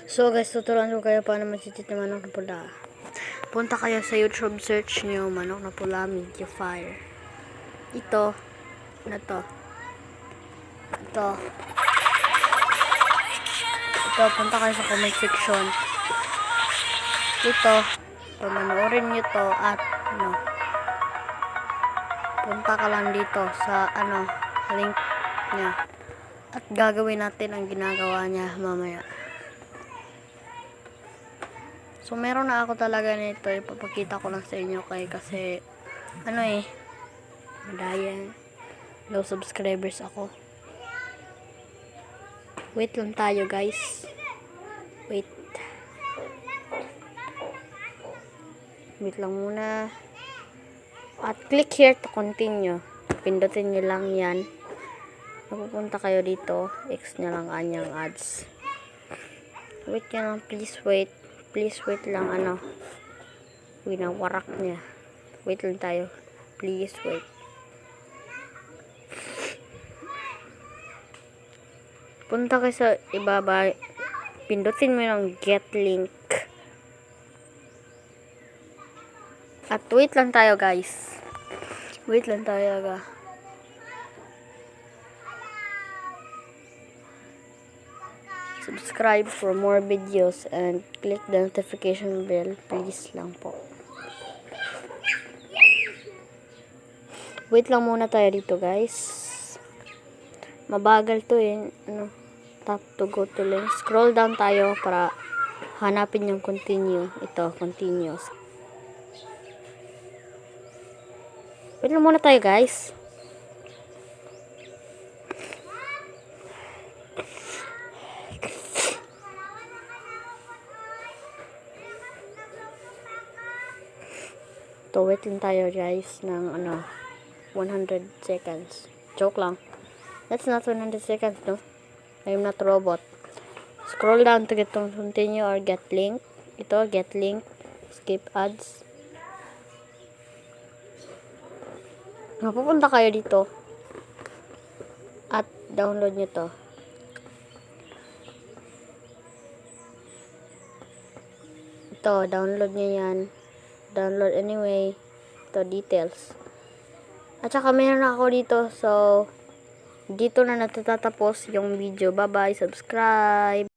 So guys, tuturuan ko kayo paano mag-cheat ng manok na pula. Punta kayo sa YouTube, search nyo manok na pula Mediafire. Ito. Punta kayo sa comment section. Ito, panoorin nyo to at punta ka lang dito sa link niya. At gagawin natin ang ginagawa niya mamaya. So, meron na ako talaga nito. Ipapakita ko lang sa inyo kasi madaya. Low subscribers ako. Wait lang tayo, guys. Wait lang muna. At click here to continue. Pindutin nyo lang yan. Napupunta kayo dito. X nyo lang kanyang ads. Wait nyo lang. Please wait lang winawarak niya. Wait lang tayo. Please wait. Punta kayo sa ibaba. Pindutin mo yung get link. At wait lang tayo, guys. Wait lang tayo, Subscribe for more videos and click the notification bell, please lang po. Wait lang muna tayo dito, guys. Mabagal to tap to go to link. Scroll down tayo para hanapin yung continue. Ito, continuous. Wait lang muna tayo, guys. Wait lang tayo, guys, ng 100 seconds. Joke lang. That's not 100 seconds, no? I'm not robot. Scroll down to get to continue or get link. Ito, get link. Skip ads. Mapupunta kayo dito. At download nyo to. Ito, download nyo yan. Download anyway. Ito, details. At saka meron ako dito. So, dito na natatapos yung video. Bye-bye. Subscribe.